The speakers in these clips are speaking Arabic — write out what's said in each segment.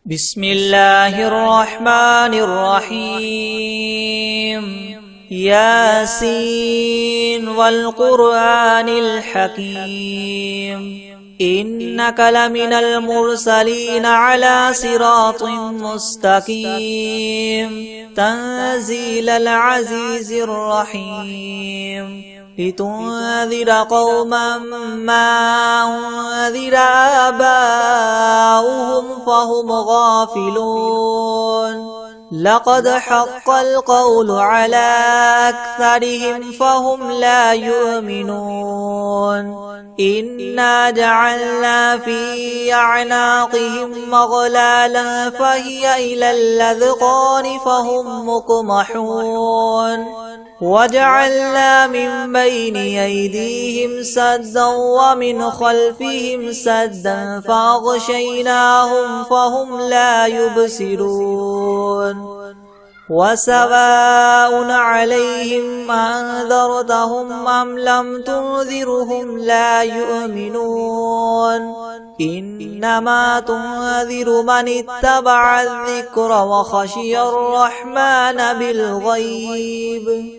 بسم الله الرحمن الرحيم ياسين والقرآن الحكيم إنك لمن المرسلين على صراط مستقيم تنزيل العزيز الرحيم لتنذر قوما ما أنذر آباؤهم فهم غافلون لقد حق القول على أكثرهم فهم لا يؤمنون إنا جعلنا في أعناقهم مغلالا فهي إلى الأذقان فهم مقمحون وجعلنا من بين أيديهم سدا ومن خلفهم سدا فأغشيناهم فهم لا يبصرون وسواء عليهم أنذرتهم أم لم تنذرهم لا يؤمنون إنما تنذر من اتبع الذكر وخشي الرحمن بالغيب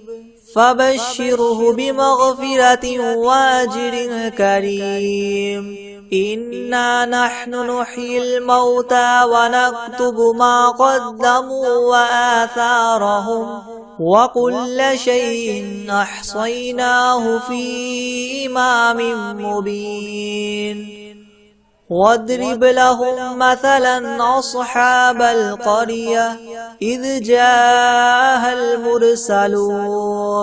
فبشره بمغفرة وأجر كريم إنا نحن نحيي الموتى ونكتب ما قدموا وآثارهم وكل شيء أحصيناه في إمام مبين واضرب لهم مثلا أصحاب القرية إذ جاءها المرسلون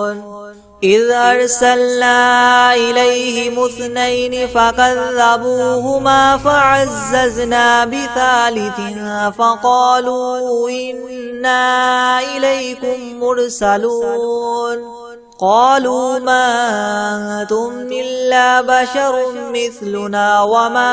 إذ أرسلنا إليهم اثنين فكذبوهما فعززنا بثالث فقالوا إنا إليكم مرسلون قالوا ما أنتم إلا بشر مثلنا وما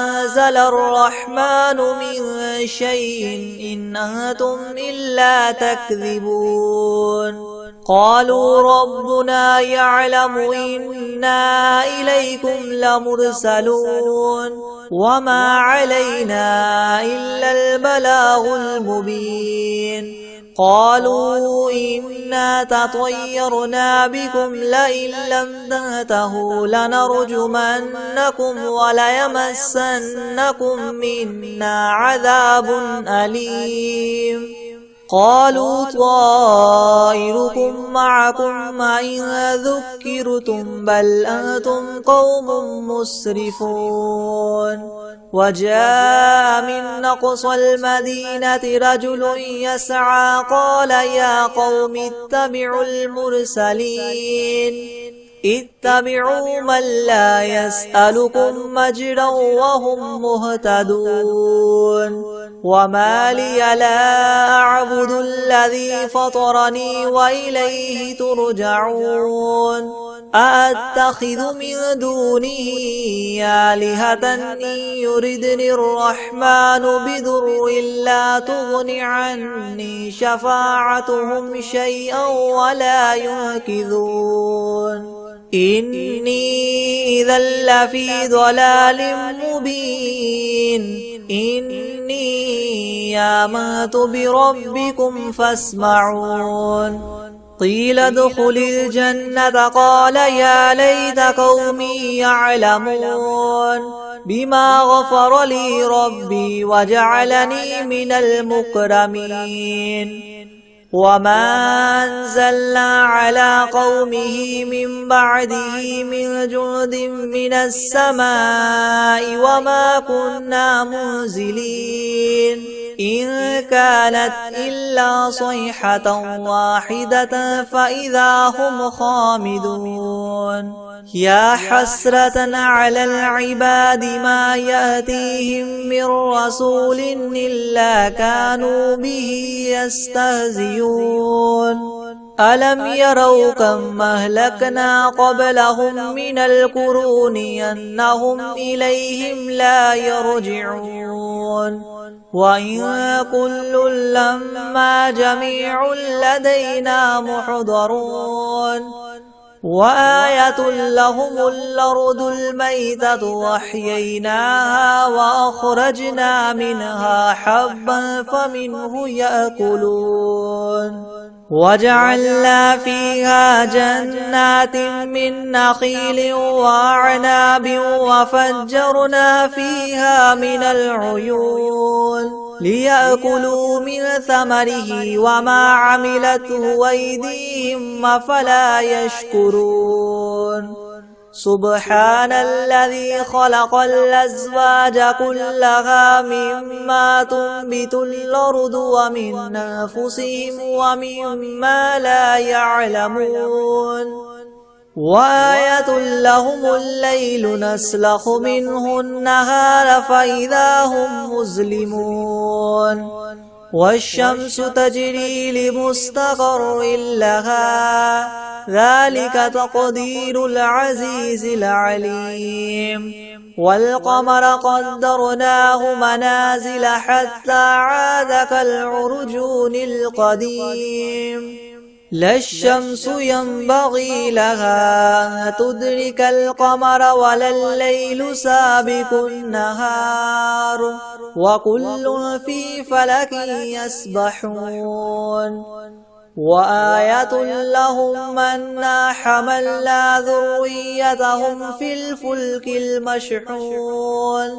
أنزل الرحمن من شيء إن أنتم إلا تكذبون قالوا ربنا يعلم إنا إليكم لمرسلون وما علينا إلا البلاغ المبين قالوا إنا تطيرنا بكم لئن لم تنتهوا لنرجمنكم وليمسنكم منا عذاب أليم قالوا طائركم معكم إن ذكرتم بل أنتم قوم مسرفون وجاء من أقصى المدينة رجل يسعى قال يا قوم اتبعوا المرسلين اتبعوا من لا يسألكم مجرا وهم مهتدون وما لي لا أعبد الذي فطرني وإليه ترجعون أأتخذ من دونه آلهة إن يردني الرحمن بضر لا تغن عني شفاعتهم شيئا ولا ينقذون إني إذا لفي ضلال مبين إني آمنت بربكم فاسمعون قيل ادخل الجنة قال يا ليت قومي يعلمون بما غفر لي ربي وجعلني من المكرمين وما أنزلنا على قومه من بعده من جند من السماء وما كنا منزلين إن كانت إلا صيحة واحدة فإذا هم خامدون يا حسرة على العباد ما يأتيهم من رسول إلا كانوا به يستهزئون ألم يروا كم أهلكنا قبلهم من القرون أنهم إليهم لا يرجعون وإن كل لما جميع لدينا محضرون وآية لهم الأرض الميتة وأحييناها وأخرجنا منها حبا فمنه يأكلون وجعلنا فيها جنات من نخيل وأعناب وفجرنا فيها من العيون ليأكلوا من ثمره وما عملته أيديهم أفلا يشكرون سبحان الذي خلق الأزواج كلها مما تنبت الأرض ومن أنفسهم ومما لا يعلمون وآية لهم الليل نسلخ منه النهار فإذا هم مظلمون والشمس تجري لمستقر لها ذلك تقدير العزيز العليم والقمر قدرناه منازل حتى عاد كالعرجون القديم لا الشمس ينبغي لها أن تدرك القمر ولا الليل سابق النهار وكل في فلك يسبحون وآية لهم أنا حملنا ذريتهم في الفلك المشحون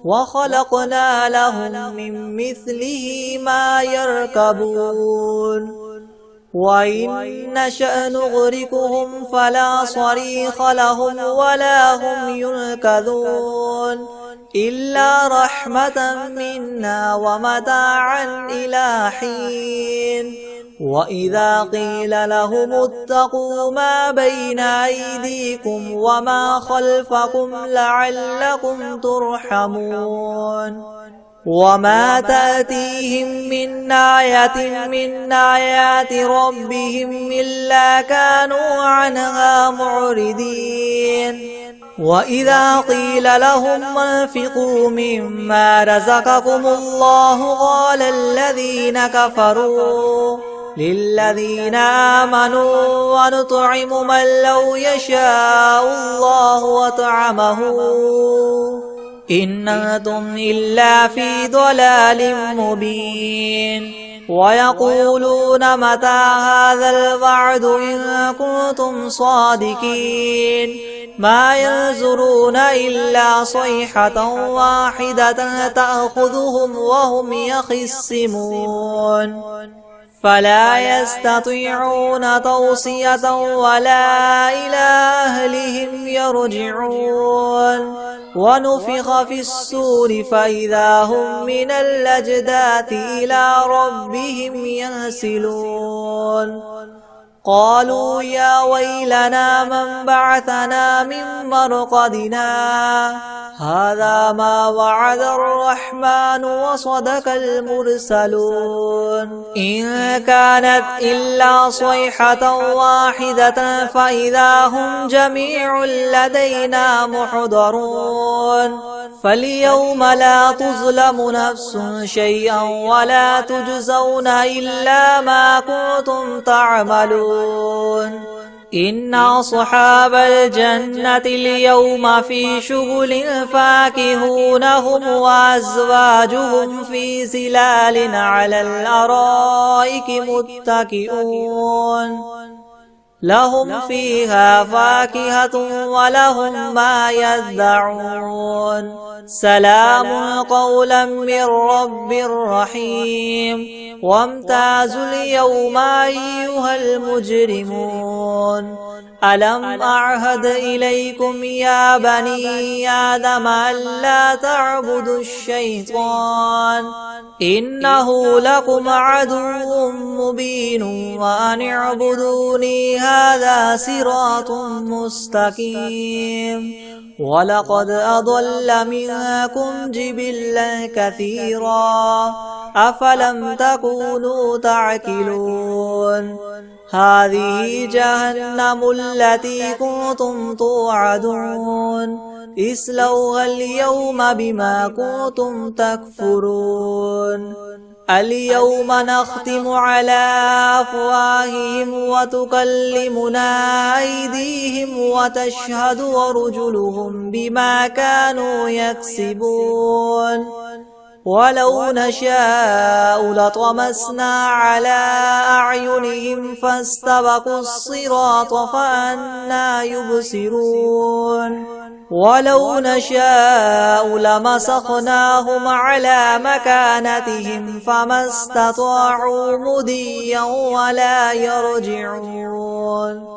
وخلقنا لهم من مثله ما يركبون وإن نشأ نغرقهم فلا صريخ لهم ولا هم ينقذون إلا رحمة منا ومتاعا إلى حين وإذا قيل لهم اتقوا ما بين أيديكم وما خلفكم لعلكم ترحمون وما تأتيهم من آية من آيات ربهم إلا كانوا عنها معرضين وإذا قيل لهم انفقوا مما رزقكم الله قال الذين كفروا للذين آمنوا ونطعم من لو يشاء الله وطعمه إن أنتم إلا في ضلال مبين ويقولون متى هذا الوعد إن كنتم صادقين ما ينظرون إلا صيحة واحدة تأخذهم وهم يخصمون فلا يستطيعون توصية ولا إلى أهلهم يرجعون ونفخ في الصور فإذا هم من الأجداث إلى ربهم ينسلون قالوا يا ويلنا من بعثنا من مرقدنا هذا ما وعد الرحمن وصدق المرسلون إن كانت إلا صيحة واحدة فإذا هم جميع لدينا محضرون فاليوم لا تظلم نفس شيئا ولا تجزون إلا ما كنتم تعملون إن أصحاب الجنة اليوم في شغل فاكهون هم وأزواجهم في ظلال على الأرائك متكئون لهم فيها فاكهة ولهم ما يدعون سلام قولا من رب رحيم وامتازوا اليوم أيها المجرمون ألم أعهد إليكم يا بني آدم ألا تعبدوا الشيطان إنه لكم عدو مبين وأن اعبدوني هذا صراط مستقيم ولقد أضل منكم جبلا كثيرا أفلم تكونوا تعقلون هذه جهنم التي كنتم توعدون اصلوها اليوم بما كنتم تكفرون اليوم نختم على أفواههم وتكلمنا أيديهم وتشهد أرجلهم بما كانوا يكسبون ولو نشاء لطمسنا على أعينهم فاستبقوا الصراط فأنى يبصرون ولو نشاء لمسخناهم على مكانتهم فما استطاعوا مضيا ولا يرجعون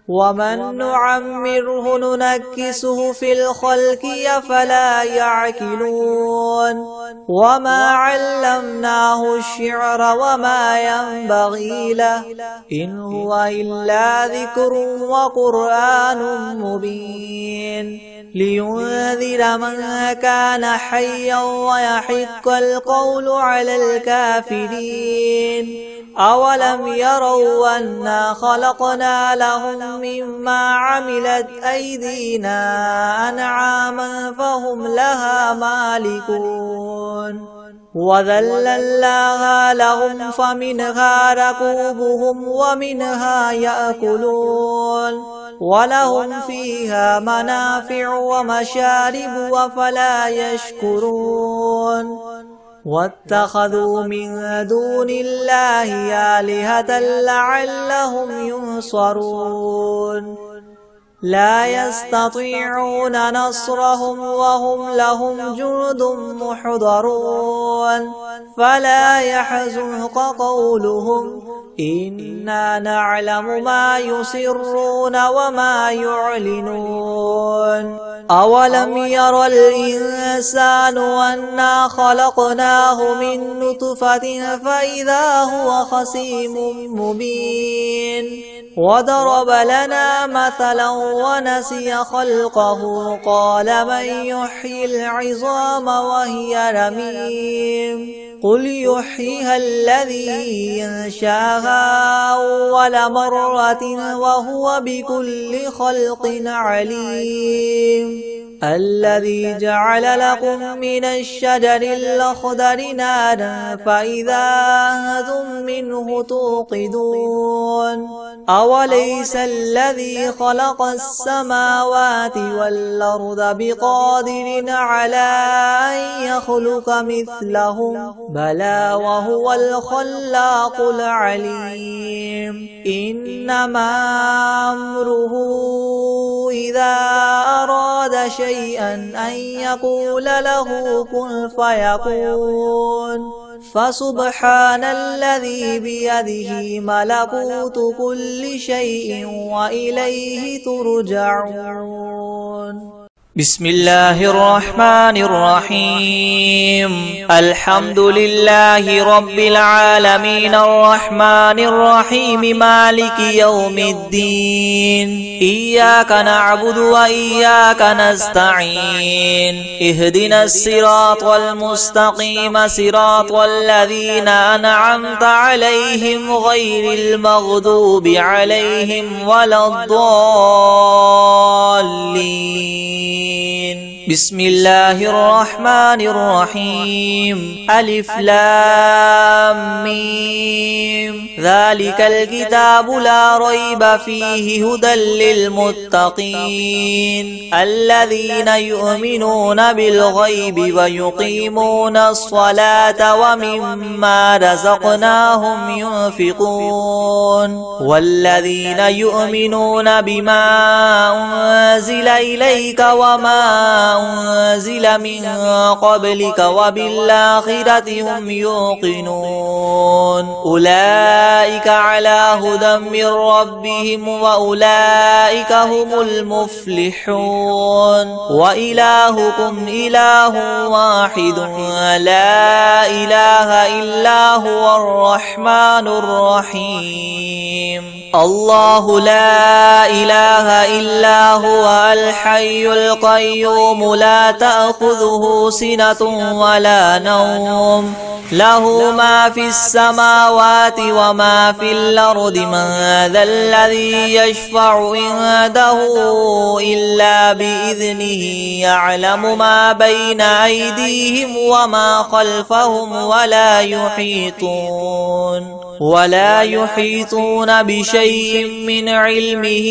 ومن نعمره ننكسه في الخلق أفلا يعقلون وما علمناه الشعر وما ينبغي له إن هو إلا ذكر وقرآن مبين لينذر من كان حيا ويحق القول على الكافرين أولم يروا أنا خلقنا لهم مما عملت أيدينا أنعاما فهم لها مالكون وذللناها لهم فمنها ركوبهم ومنها يأكلون ولهم فيها منافع ومشارب أفلا يشكرون واتخذوا من دون الله آلهة لعلهم ينصرون لا يستطيعون نصرهم وهم لهم جند محضرون فلا يحزنك قولهم إنا نعلم ما يسرون وما يعلنون أولم ير الإنسان أنا خلقناه من نطفة فإذا هو خصيم مبين وضرب لنا مثلا ونسي خلقه قال من يحيي العظام وهي رميم قل يحييها الذي ينشاها أول مرة وهو بكل خلق عليم الذي جعل لكم من الشجر الأخضر نارا فإذا أنتم منه توقدون أوليس الذي خلق السماوات والأرض بقادر على أن يخلق مثلهم بلى وهو الخلاق العليم إنما أمره إذا أراد شيئا أن يقول له كن فيكون فسبحان الذي بيده ملكوت كل شيء وإليه ترجعون بسم الله الرحمن الرحيم الحمد لله رب العالمين الرحمن الرحيم مالك يوم الدين إياك نعبد وإياك نستعين اهدنا الصراط المستقيم صراط الذين أنعمت عليهم غير المغضوب عليهم ولا الضالين بسم الله الرحمن الرحيم ألف لام ميم ذلك الكتاب لا ريب فيه هدى للمتقين الذين يؤمنون بالغيب ويقيمون الصلاة ومما رزقناهم ينفقون والذين يؤمنون بما أنزل إليك وما أنزل من قبلك وبالآخرة هم يوقنون أولئك على هدى من ربهم وأولئك هم المفلحون وإلهكم إله واحد لا إله إلا هو الرحمن الرحيم الله لا إله إلا هو الحي القيوم لا تأخذه سنة ولا نوم له ما في السماوات وما في الأرض من ذا الذي يشفع عنده إلا بإذنه يعلم ما بين أيديهم وما خلفهم فهم ولا يحيطون بشيء من علمه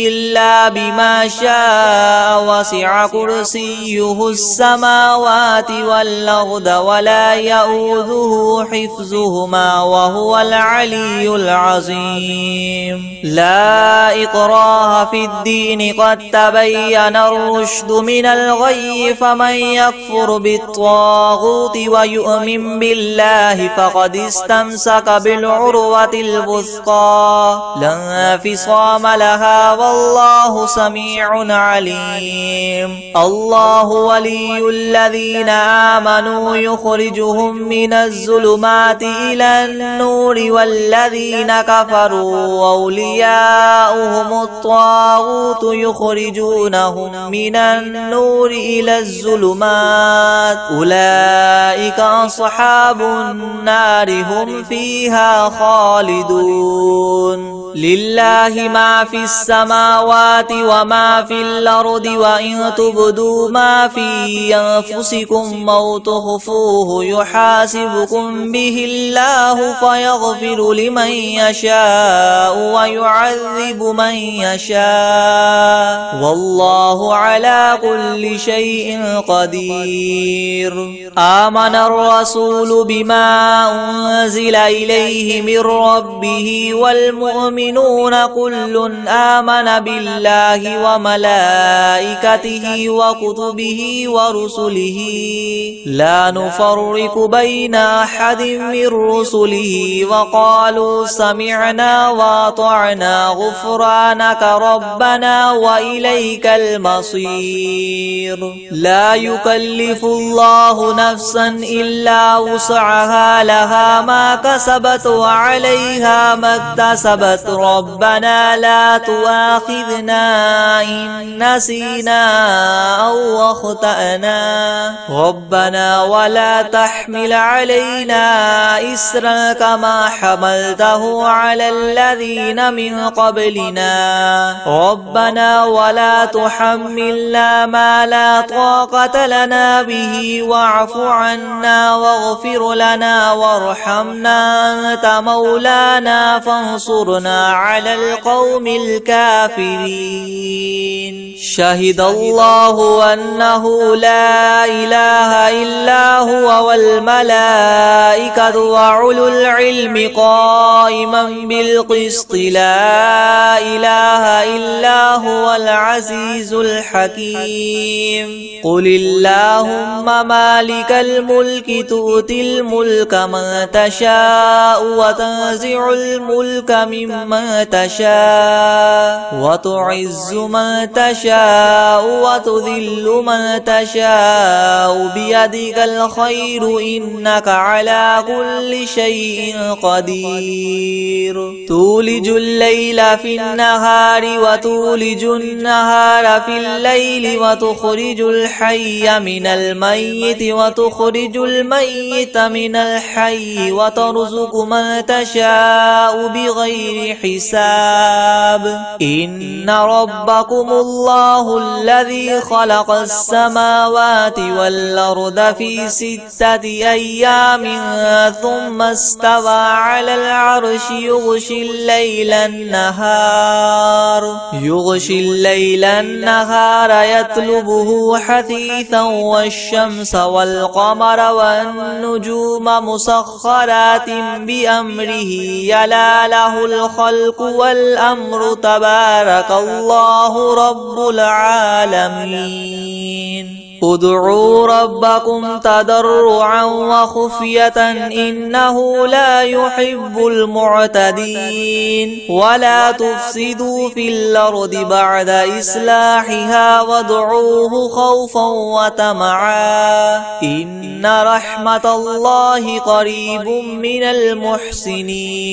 إلا بما شاء وسع كرسيه السماوات والأرض ولا يؤوده حفظهما وهو العلي العظيم لا إكراه في الدين قد تبين الرشد من الغي فمن يكفر بالطاغوت ويؤمن بالله فقد استمسك بالعروة الوثقى لا انفصام لها والله سميع عليم الله ولي الذين آمنوا يخرجهم من الظلمات إلى النور والذين كفروا أولياؤهم الطاغوت يخرجونهم من النور إلى الظلمات أولئك أصحاب النار هم فيها خالدون لله ما في السماوات وما في الأرض وإن تبدوا ما في أنفسكم أو تخفوه يحاسبكم به الله فيغفر لمن يشاء ويعذب من يشاء والله على كل شيء قدير آمن الرسول بما أنزل إليه من ربه والمؤمنون كل آمن بالله وملائكته وكتبه ورسله لا نفرق بين أحد من رسله وقالوا سمعنا وأطعنا غفرانك ربنا وإليك المصير لا يكلف الله نفسا إلا وسعها لها ما كسبت وعليها ما اكتسبت ربنا لا تؤاخذنا إن نسينا أو أخطأنا ربنا ولا تحمل علينا إسرا كما حملته على الذين من قبلنا ربنا ولا تحملنا ما لا طاقة لنا به واعف عنا واغفر لنا وارحمنا أنت مولانا فانصرنا على القوم الكافرين شهد الله أنه لا إله إلا هو والملائكة وأولو العلم قائما بالقسط لا إله إلا هو العزيز الحكيم قل اللهم مالك الملك تؤتي الملك من تشاء وتنزع الملك ممن تشاء وتعز من تشاء وتذل من تشاء بيدك الخير إنك على كل شيء قدير تولج الليل في النهار وتولج النهار في الليل وتخرج الحي من الميت وتخرج الميت من الحي وترزق من تشاء بغير حساب إن ربكم الله الذي خلق السماوات والأرض في 6 أيام ثم استوى على العرش يغشي الليل النهار يطلبه حثيثا والشمس والقمر والنجوم مسخرات بأمره يلا له الخلق والأمر تبارك الله رب العالمين ادعوا ربكم تضرعا وخفية إنه لا يحب المعتدين ولا تفسدوا في الأرض بعد إصلاحها وادعوه خوفا وطمعا إن رحمة الله قريب من المحسنين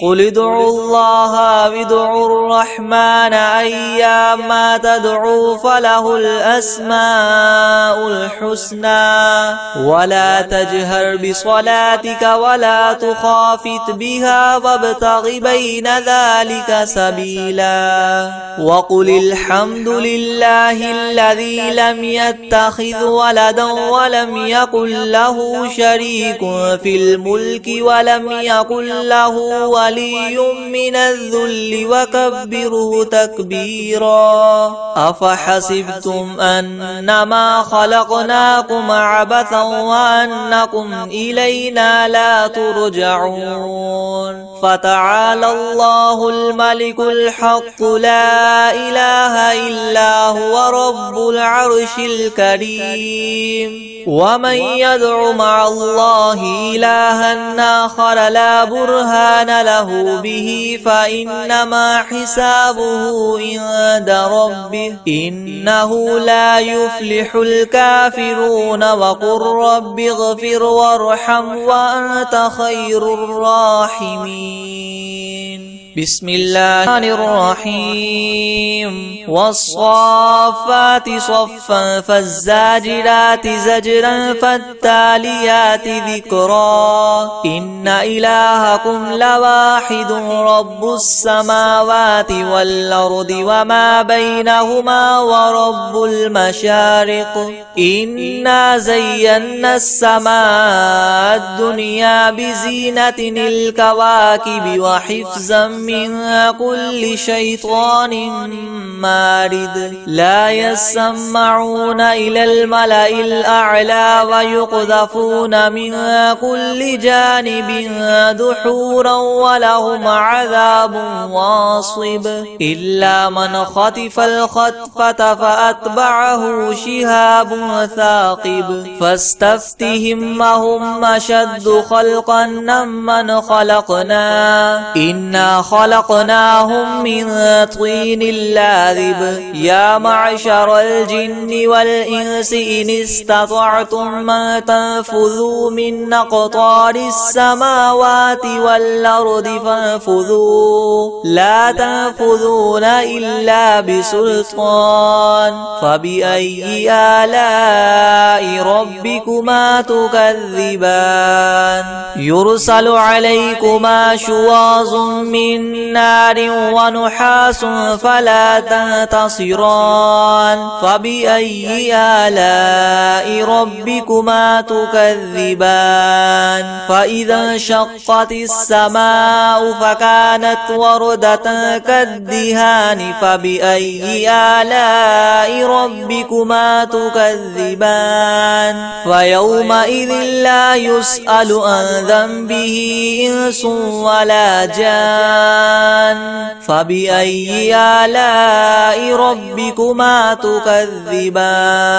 قل ادعوا الله وادعوا الرحمن أيما تدعوا فله الأسماء الحسنى ولا تجهر بصلاتك ولا تخافت بها وابتغ بين ذلك سبيلا وقل الحمد لله الذي لم يتخذ ولدا ولم يكن له شريك في الملك ولم يكن له ولي من الذل وكبره تكبيرا أفحسبتم أنما خلقناكم عبثا وأنكم إلينا لا ترجعون فتعالى الله الملك الحق لا إله إلا هو رب العرش الكريم ومن يدع مع الله إلها آخر لا برهان له به فإنما حسابه عند ربه إنه لا يفلح الكافرون وقل رب اغفر وارحم وأنت خير الراحمين بسم الله الرحيم والصافات صفا فالزاجرات زجرا فالتاليات ذكرا إن إلهكم لواحد رب السماوات والأرض وما بينهما ورب المشارق إنا زينا السماء الدنيا بزينة الكواكب وحفظا من كل شيطان مارد لا يسمعون إلى الملأ الأعلى ويقذفون من كل جانب دحورا ولهم عذاب واصب إلا من خطف الخطفة فأتبعه شهاب ثاقب فاستفتهم أهم أشد خلقا ممن خلقنا إنا خلقناهم من طين لاذب يا معشر الجن والإنس إن استطعتم أن تنفذوا من أقطار السماوات والأرض فانفذوا لا تنفذون إلا بسلطان فبأي آلاء ربكما تكذبان يرسل عليكما شواظ من نار ونحاس فلا تنتصران فبأي آلاء ربكما تكذبان فإذا انشقت السماء فكانت وردة كالدهان فبأي آلاء ربكما تكذبان فيومئذ لا يسأل عن ذنبه إنس ولا جان فبأي آلاء ربكما تكذبان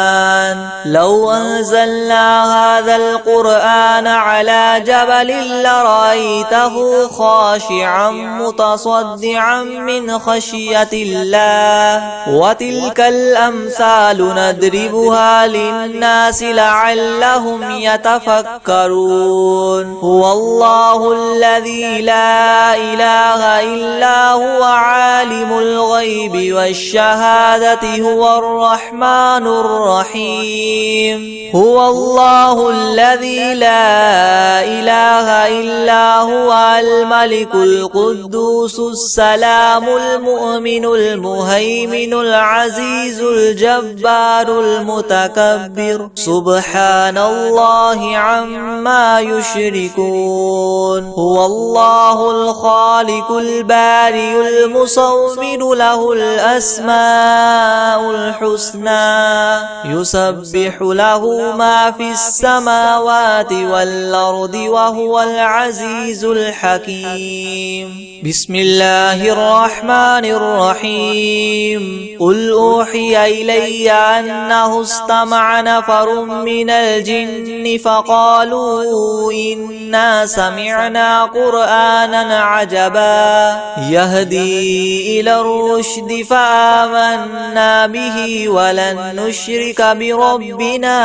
لو أنزلنا هذا القرآن على جبل لرأيته خاشعا متصدعا من خشية الله وتلك الأمثال نضربها للناس لعلهم يتفكرون هو الله الذي لا إله إلا هو عالم الغيب والشهادة هو الرحمن الرحيم هو الله الذي لا إله إلا هو الملك القدوس السلام المؤمن المهيمن العزيز الجبار المتكبر سبحان الله عما يشركون هو الله الخالق البارئ المصور له الأسماء الحسنى يسبح له ما في السماوات والأرض وهو العزيز الحكيم بسم الله الرحمن الرحيم قل أوحي إلي أنه استمع نفر من الجن فقالوا إنا سمعنا قرآنا عجبا يهدي إلى الرشد فآمنا به ولن نشرك بربنا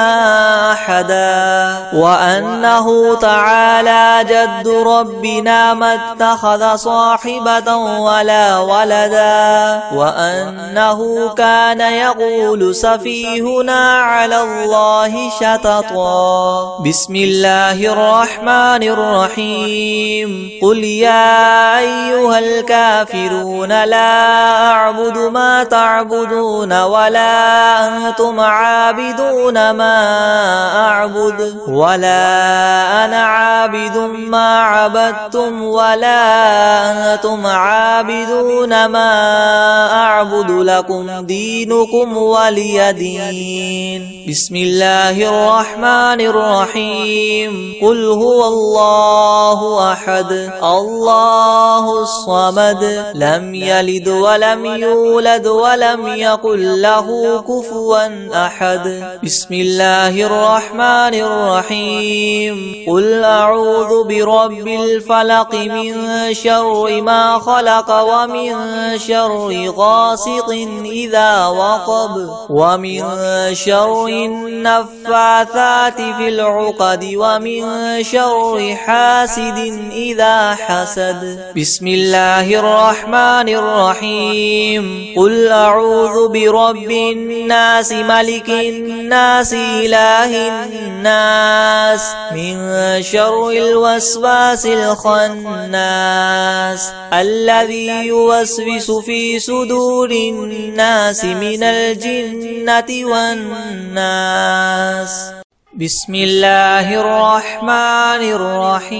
أحدا وأنه تعالى تعالى جد ربنا ما اتخذ صاحبة ولا ولدا وأنه كان يقول سفيهنا على الله شططا. بسم الله الرحمن الرحيم. قل يا أيها الكافرون لا أعبد ما تعبدون ولا أنتم عابدون ما أعبد ولا أنا عابد ما عبدتم ولا أنتم عابدون ما أعبد لكم دينكم ولي دين. بسم الله الرحمن الرحيم. قل هو الله أحد الله الصمد لم يلد ولم يولد ولم يكن له كفوا أحد. بسم الله الرحمن الرحيم. قل أعوذ برب الفلق من شر ما خلق ومن شر غاسق إذا وقب ومن شر النفاثات في العقد ومن شر حاسد إذا حسد. بسم الله الرحمن الرحيم. قل أعوذ برب الناس ملك الناس إله الناس من شر الوسواس الخناس الذي يوسوس في صدور الناس من الجنة والناس. بسم الله الرحمن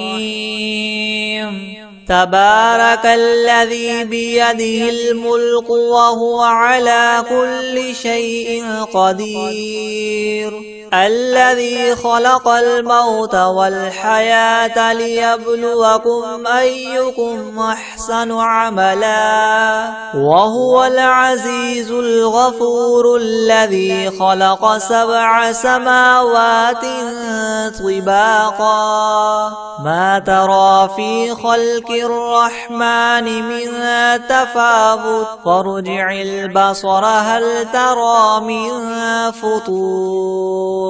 الرحيم. تبارك الذي بيده الملك وهو على كل شيء قدير الذي خلق الموت والحياة ليبلوكم أيكم أحسن عملا وهو العزيز الغفور الذي خلق 7 سماوات طباقا ما ترى في خلق الرحمن من تفاوت فارجع البصر هل ترى من فطور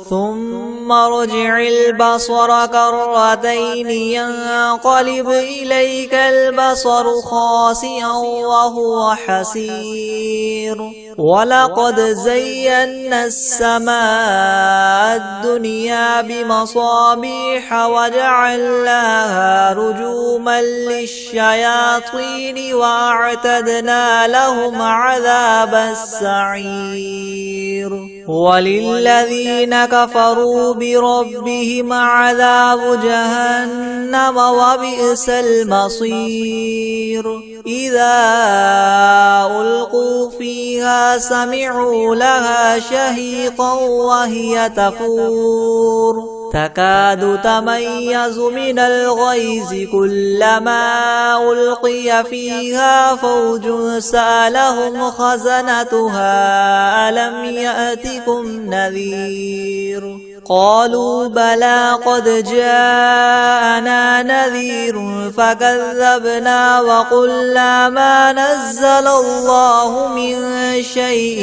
ثم ارجع البصر كرتين ينقلب إليك البصر خاسئا وهو حسير ولقد زينا السماء الدنيا بمصابيح وجعلناها رجوما للشياطين وأعتدنا لهم عذاب السعير وللذين كفروا بربهم عذاب جهنم وبئس المصير إذا ألقوا فيها سمعوا لها شهيقا وهي تفور تكاد تميز من الغيظ كلما ألقي فيها فوج سألهم خزنتها ألم يأتكم نذير قالوا بلى قد جاءنا نذير فكذبنا وقلنا ما نزل الله من شيء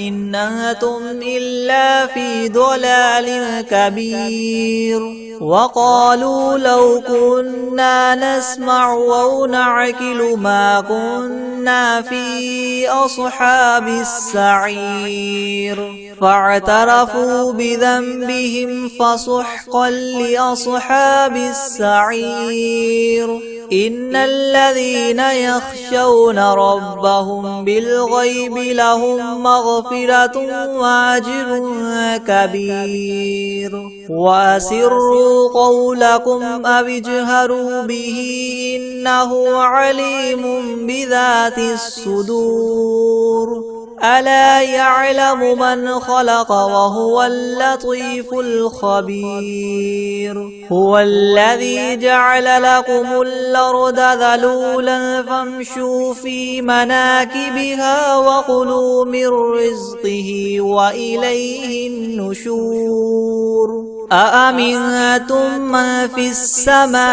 إن أنتم إلا في ضلال كبير وقالوا لو كنا نسمع أو نعقل ما كنا في أصحاب السعير فاعترفوا بذنبهم فسحقا لأصحاب السعير إن الذين يخشون ربهم بالغيب لهم مغفرة وأجر كبير وأسروا قولكم أو اجهروا به إنه عليم بذات الصدور ألا يعلم من خلق وهو اللطيف الخبير هو الذي جعل لكم الأرض ذلولا فامشوا في مناكبها وكلوا من رزقه وإليه النشور أأمنتم من في السماء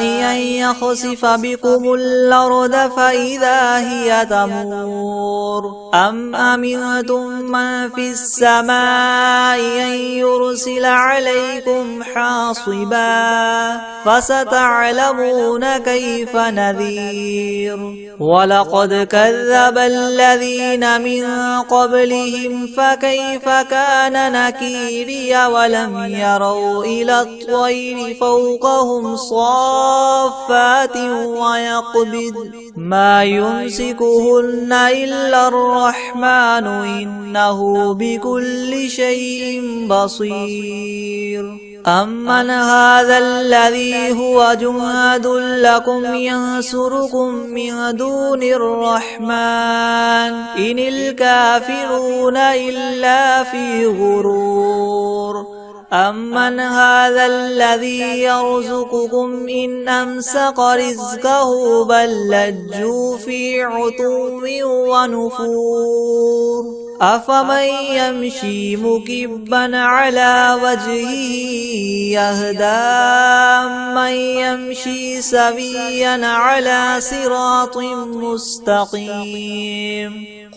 أن يخسف بكم الأرض فإذا هي تمور أم أمنتم من في السماء أن يرسل عليكم حاصبا فستعلمون كيف نذير ولقد كذب الذين من قبلهم فكيف كان نكيري ولم يروا إلى الطير فوقهم صافات ويقبض ما يمسكهن إلا الرحمن إنه بكل شيء بصير أمن هذا الذي هو جند لكم ينصركم من دون الرحمن إن الكافرون إلا في غرور أمن هذا الذي يرزقكم إن أمسك رزقه بل لجوا في عتو ونفور أفمن يمشي مكبا على وجهه يهدى من يمشي سويا على صراط مستقيم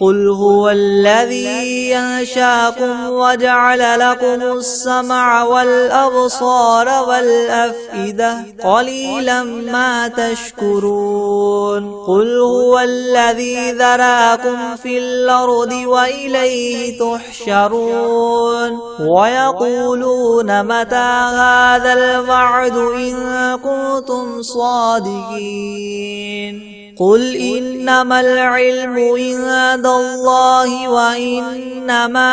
قل هو الذي ينشاكم وجعل لكم السمع والأبصار والأفئدة قليلا ما تشكرون قل هو الذي ذراكم في الأرض وإليه تحشرون ويقولون متى هذا الوعد إن كنتم صادقين قل إنما العلم عند الله وإنما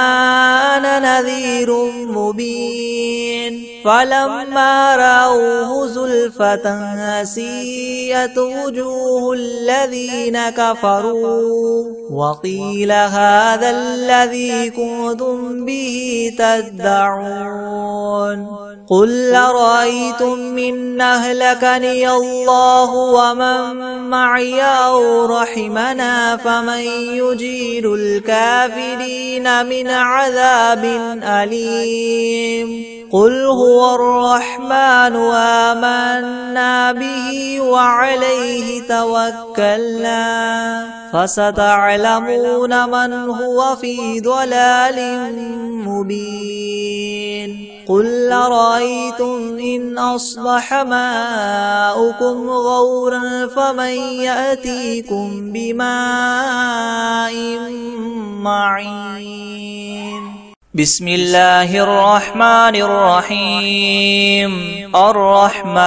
أنا نذير مبين فلما رأوه زلفة سيئت وجوه الذين كفروا وقيل هذا الذي كنتم به تدعون قل أرأيتم من أهلكني الله ومن معي أو رحمنا فمن يجير الكافرين من عذاب أليم قل هو الرحمن آمنا به وعليه توكلنا فستعلمون من هو في ضلال مبين قل أرأيتم إن أصبح ماؤكم غورا فمن يأتيكم بماء معين بسم الله الرحمن الرحيم الرحمن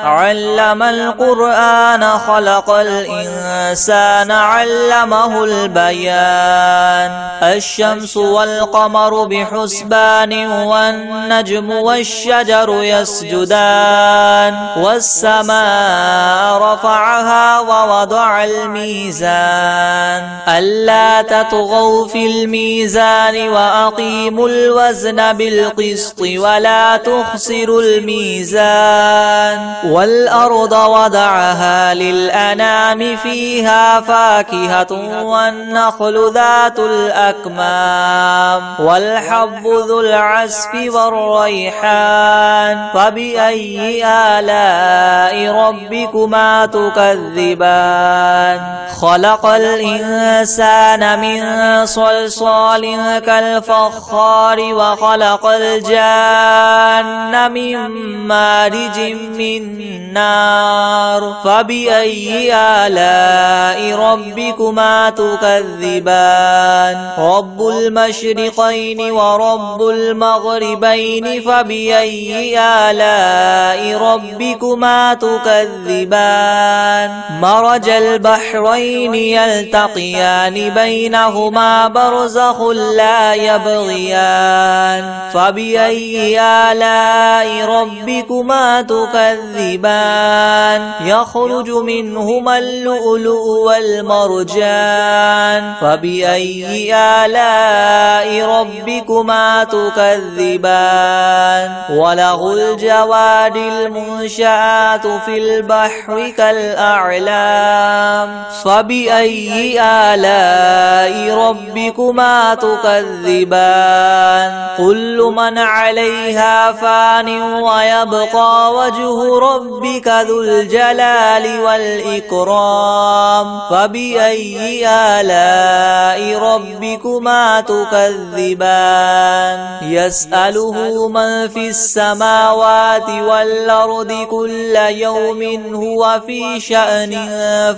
علم القرآن خلق الإنسان علمه البيان الشمس والقمر بحسبان والنجم والشجر يسجدان والسماء رفعها ووضع الميزان ألا تطغوا في الميزان وأقيموا الوزن بالقسط ولا تخسروا الميزان والأرض وضعها للأنام فيها فاكهة والنخل ذات الأكمام والحب ذو العصف والريحان فبأي آلاء ربكما تكذبان خلق الإنسان من صلصال كالفخار وخلق الجان من مارج من نار فبأي آلاء ربكما تكذبان رب المشرقين ورب المغربين فبأي آلاء ربكما تكذبان مرج البحرين يلتقيان بينهما برزخ لا يبغيان فبأي آلاء ربكما تكذبان يخرج منهما اللؤلؤ والمرجان فبأي آلاء ربكما تكذبان وله الجوار المنشآت في البحر كالأعلام فبأي آلاء ربكما تكذبان تكذبان كل من عليها فان ويبقى وجه ربك ذو الجلال والإكرام فبأي آلاء ربكما تكذبان يسأله من في السماوات والأرض كل يوم هو في شأن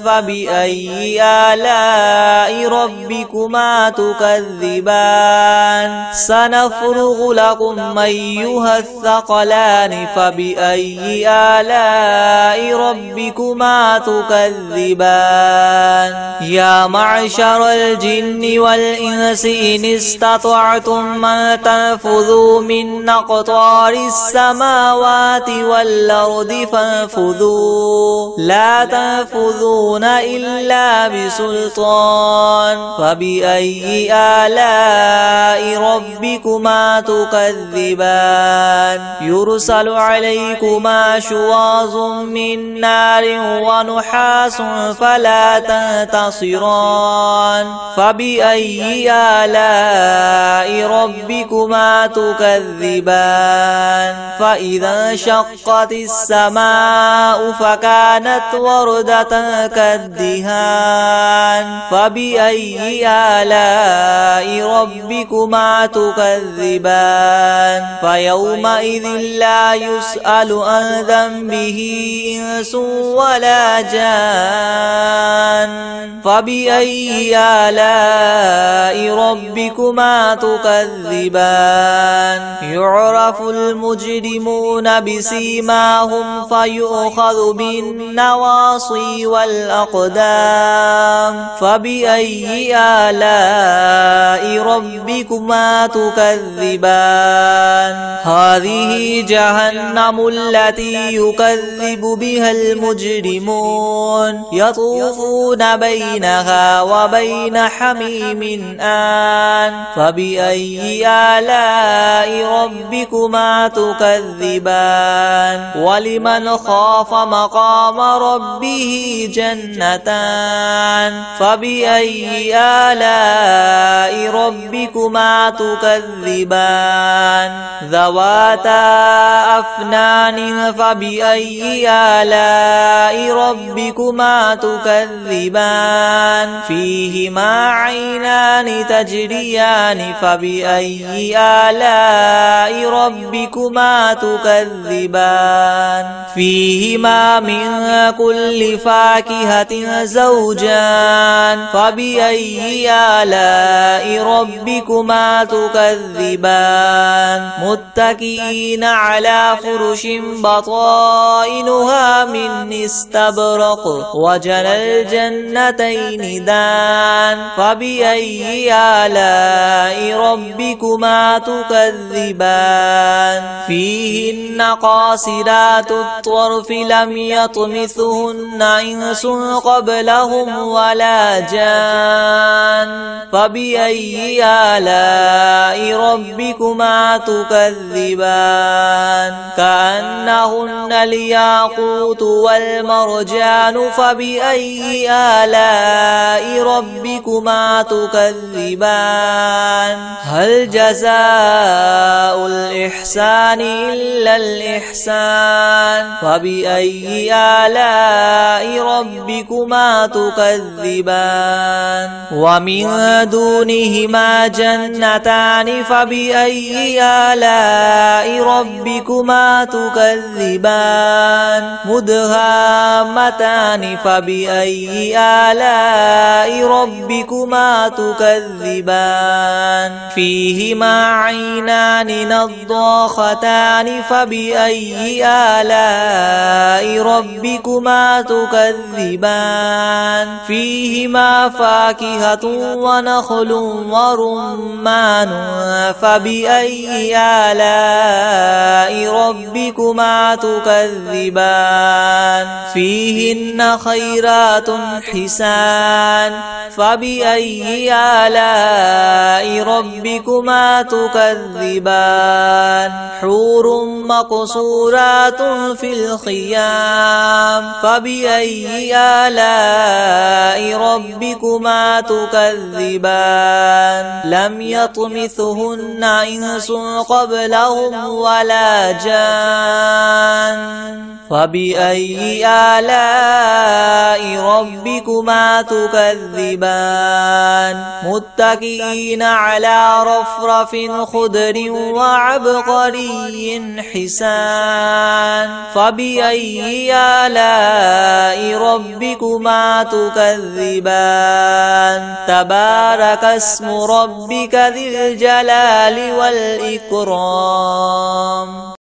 فبأي آلاء ربكما تكذبان سنفرغ لكم أيها الثقلان فبأي آلاء ربكما تكذبان يا معشر الجن والإنس إن استطعتم أن تنفذوا من أقطار السماوات والأرض فانفذوا لا تنفذون إلا بسلطان فبأي آلاء ربكما تكذبان يرسل عليكما شواظ من نار ونحاس فلا تنتصران فبأي آلاء ربكما تكذبان فإذا انشقت السماء فكانت وردة كالدهان فبأي آلاء ربكما تكذبان فيومئذ لا يسأل عن ذنبه إنس ولا جان فبأي آلاء ربكما تكذبان يعرف المجرمون بسيماهم فيؤخذ بالنواصي والأقدام فبأي آلاء ربكما تكذبان هذه جهنم التي يكذب بها المجرمون يطوفون بينها وبين حميم آن فبأي آلاء ربكما تكذبان ولمن خاف مقام ربه جنتان فبأي آلاء ربكما تكذبان ذواتا أفنان فبأي آلاء ربكما تكذبان فيهما عينان تجريان فبأي آلاء ربكما تكذبان فيهما من كل فاكهة زوجان فبأي آلاء ربكما تكذبان متكئين على فرش بطائنها من استبرق وجنى الجنتين دان فبأي آلاء ربكما تكذبان فيهن قاصرات الطرف لم يطمثهن إنس قبلهم ولا جان فبأي آلاء ربكما تكذبان كأنهن الياقوت والمرجان فبأي آلاء ربكما تكذبان هل جزاء الإحسان إلا الإحسان فبأي آلاء ربكما تكذبان ومن دونهما جنتان فبأي آلاء ربكما تكذبان مدهامتان فبأي آلاء ربكما تكذبان فيهما عينان نضاختان فبأي آلاء ربكما تكذبان فيهما فاكهة ونخل ورمان فبأي آلاء ربكما ربكما تكذبان فيهن خيرات حسان فبأي آلاء ربكما تكذبان حور مقصورات في الخيام فبأي آلاء ربكما تكذبان لم يطمثهن إنس قبلهم ولا جان فبأي آلاء ربكما تكذبان متكئين على رفرف خضر وعبقري حسان فبأي آلاء ربكما تكذبان تبارك اسم ربك ذي الجلال والإكرام